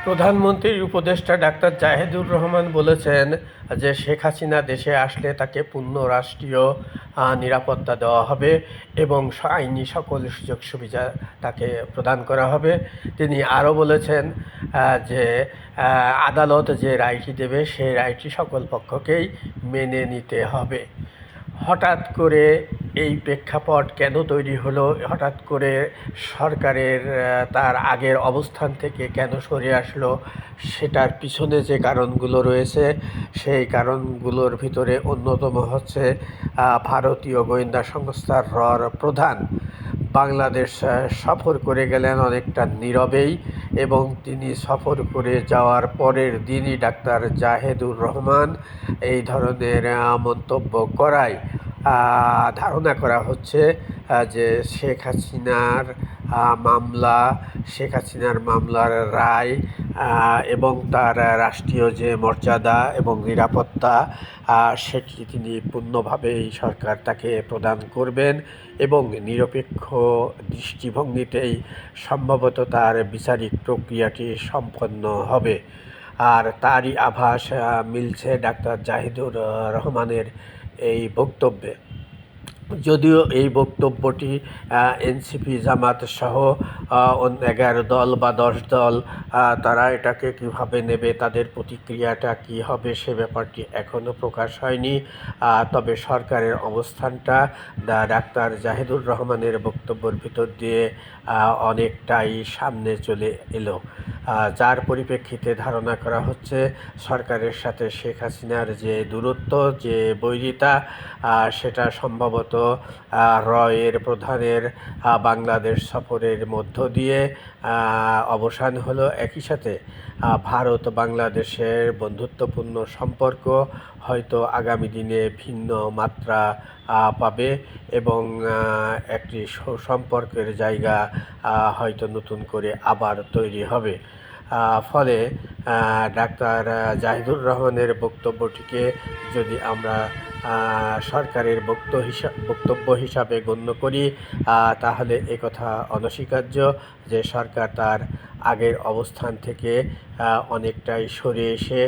প্রধানমন্ত্রীর উপদেষ্টা ডাক্তার জাহেদুর রহমান বলেছেন যে শেখ হাসিনা দেশে আসলে তাকে পূর্ণ রাষ্ট্রীয় নিরাপত্তা দেওয়া হবে এবং আইনি সকল সুযোগ সুবিধা তাকে প্রদান করা হবে। তিনি আরও বলেছেন যে আদালত যে রায়টি দেবে সেই রায়টি সকল পক্ষকেই মেনে নিতে হবে। হঠাৎ করে এই প্রেক্ষাপট কেন তৈরি হলো, হঠাৎ করে সরকারের তার আগের অবস্থান থেকে কেন সরে আসলো, সেটার পিছনে যে কারণগুলো রয়েছে সেই কারণগুলোর ভিতরে অন্যতম হচ্ছে ভারতীয় গোয়েন্দা সংস্থার রর প্রধান বাংলাদেশ সফর করে গেলেন অনেকটা নীরবেই, এবং তিনি সফর করে যাওয়ার পরের দিনই ডাক্তার জাহেদুর রহমান এই ধরনের মন্তব্য করায় ধারণা করা হচ্ছে যে শেখ হাসিনার মামলার রায় এবং তার রাষ্ট্রীয় যে মর্যাদা এবং নিরাপত্তা সেটি তিনি পূর্ণভাবে এই সরকার তাকে প্রদান করবেন এবং নিরপেক্ষ দৃষ্টিভঙ্গিতেই সম্ভবত তার বিচারিক প্রক্রিয়াটি সম্পন্ন হবে। আর তারই আভাস মিলছে ডাক্তার জাহিদুর রহমানের এই বক্তব্যে। যদিও এই বক্তব্যটি এনসিপি জামাত সহ 11 দল বা 10 দল তারা এটাকে কিভাবে নেবে, তাদের প্রতিক্রিয়াটা কি হবে সে ব্যাপারটি এখনও প্রকাশ হয়নি। তবে সরকারের অবস্থানটা ডাক্তার জাহিদুর রহমানের বক্তব্যের ভিতর দিয়ে অনেকটাই সামনে চলে এলো, যার পরিপ্রেক্ষিতে ধারণা করা হচ্ছে সরকারের সাথে শেখ হাসিনার যে দূরত্ব, যে বৈরিতা, সেটা সম্ভবত রয়ের প্রধানের বাংলাদেশ সফরের মধ্য দিয়ে অবসান হলো। একই সাথে ভারত বাংলাদেশের বন্ধুত্বপূর্ণ সম্পর্ক হয়তো আগামী দিনে ভিন্ন মাত্রা পাবে এবং একটি সুসম্পর্কের জায়গা হয়তো নতুন করে আবার তৈরি হবে। ফলে ডাক্তার জাহিদুর রহমানের বক্তব্যটিকে যদি আমরা সরকারের বক্তব্য হিসাবে গণ্য করি তাহলে একথা অনস্বীকার্য যে সরকার তার আগের অবস্থান থেকে অনেকটাই সরে এসে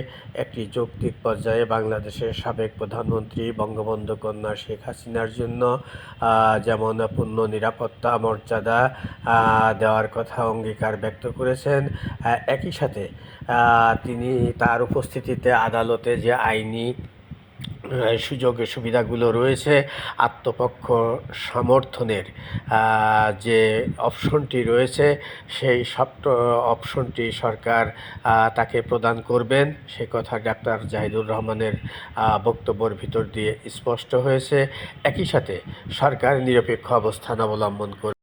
একটি যৌক্তিক পর্যায়ে বাংলাদেশের সাবেক প্রধানমন্ত্রী বঙ্গবন্ধু কন্যা শেখ হাসিনার জন্য যেমন পূর্ণ নিরাপত্তা মর্যাদা দেওয়ার কথা অঙ্গীকার ব্যক্ত করেছেন, একই সাথে তিনি তার উপস্থিতিতে আদালতে যে আইনি সুযোগ সুবিধাগুলো রয়েছে, আত্মপক্ষ সমর্থনের যে অপশনটি রয়েছে সেই সব অপশনটি সরকার তাকে প্রদান করবেন সে কথা ডাক্তার জাহিদুর রহমানের বক্তব্যের ভিতর দিয়ে স্পষ্ট হয়েছে। একই সাথে সরকার নিরপেক্ষ অবস্থান অবলম্বন করবে।